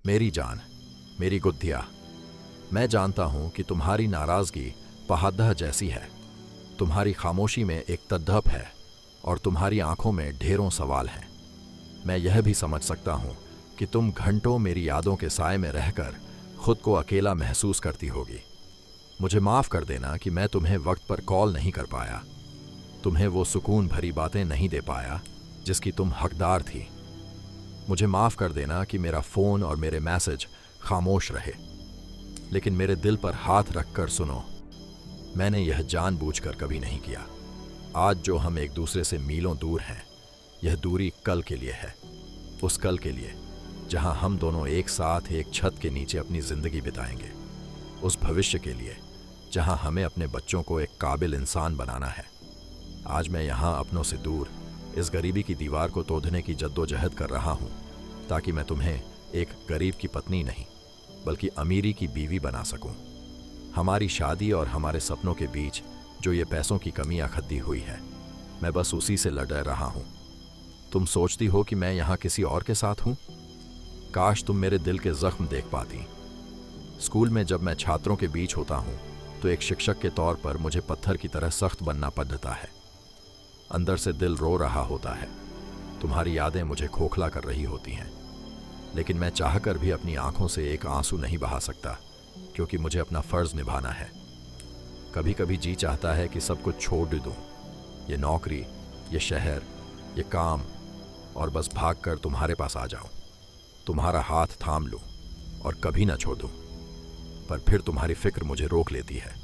मेरी जान, मेरी गुद्धिया, मैं जानता हूं कि तुम्हारी नाराजगी पहाड़ जैसी है। तुम्हारी खामोशी में एक तड़प है और तुम्हारी आंखों में ढेरों सवाल हैं। मैं यह भी समझ सकता हूं कि तुम घंटों मेरी यादों के साए में रहकर खुद को अकेला महसूस करती होगी। मुझे माफ कर देना कि मैं तुम्हें वक्त पर कॉल नहीं कर पाया, तुम्हें वो सुकून भरी बातें नहीं दे पाया जिसकी तुम हकदार थी। मुझे माफ कर देना कि मेरा फोन और मेरे मैसेज खामोश रहे। लेकिन मेरे दिल पर हाथ रखकर सुनो, मैंने यह जानबूझकर कभी नहीं किया। आज जो हम एक दूसरे से मीलों दूर हैं, यह दूरी कल के लिए है। उस कल के लिए जहां हम दोनों एक साथ एक छत के नीचे अपनी जिंदगी बिताएंगे। उस भविष्य के लिए जहां हमें अपने बच्चों को एक काबिल इंसान बनाना है। आज मैं यहां अपनों से दूर इस गरीबी की दीवार को तोड़ने की जद्दोजहद कर रहा हूं, ताकि मैं तुम्हें एक गरीब की पत्नी नहीं बल्कि अमीरी की बीवी बना सकूं। हमारी शादी और हमारे सपनों के बीच जो ये पैसों की कमी अखद्दी हुई है, मैं बस उसी से लड़ रहा हूं। तुम सोचती हो कि मैं यहां किसी और के साथ हूं? काश तुम मेरे दिल के जख्म देख पाती। स्कूल में जब मैं छात्रों के बीच होता हूं तो एक शिक्षक के तौर पर मुझे पत्थर की तरह सख्त बनना पड़ता है। अंदर से दिल रो रहा होता है। तुम्हारी यादें मुझे खोखला कर रही होती हैं, लेकिन मैं चाहकर भी अपनी आंखों से एक आंसू नहीं बहा सकता, क्योंकि मुझे अपना फर्ज निभाना है। कभी कभी जी चाहता है कि सब कुछ छोड़ दूं, ये नौकरी, ये शहर, ये काम, और बस भागकर तुम्हारे पास आ जाऊं, तुम्हारा हाथ थाम लूं और कभी ना छोड़ दूं। पर फिर तुम्हारी फिक्र मुझे रोक लेती है।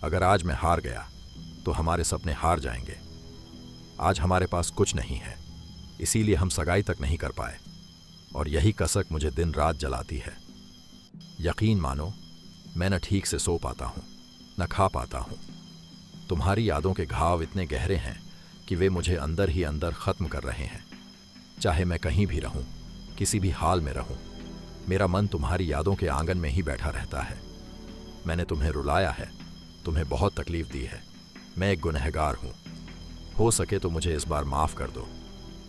अगर आज मैं हार गया तो हमारे सपने हार जाएंगे। आज हमारे पास कुछ नहीं है, इसीलिए हम सगाई तक नहीं कर पाए, और यही कसक मुझे दिन रात जलाती है। यकीन मानो, मैं न ठीक से सो पाता हूं, न खा पाता हूं। तुम्हारी यादों के घाव इतने गहरे हैं कि वे मुझे अंदर ही अंदर खत्म कर रहे हैं। चाहे मैं कहीं भी रहूं, किसी भी हाल में रहूं, मेरा मन तुम्हारी यादों के आंगन में ही बैठा रहता है। मैंने तुम्हें रुलाया है, तुम्हें बहुत तकलीफ दी है। मैं एक गुनहगार हूं। हो सके तो मुझे इस बार माफ कर दो।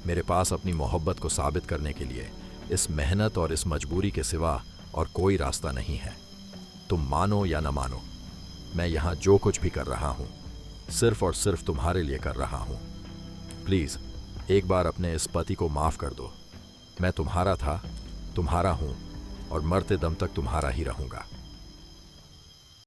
मेरे पास अपनी मोहब्बत को साबित करने के लिए इस मेहनत और इस मजबूरी के सिवा और कोई रास्ता नहीं है। तुम मानो या न मानो, मैं यहां जो कुछ भी कर रहा हूं सिर्फ और सिर्फ तुम्हारे लिए कर रहा हूं। प्लीज एक बार अपने इस पति को माफ कर दो। मैं तुम्हारा था, तुम्हारा हूं और मरते दम तक तुम्हारा ही रहूंगा।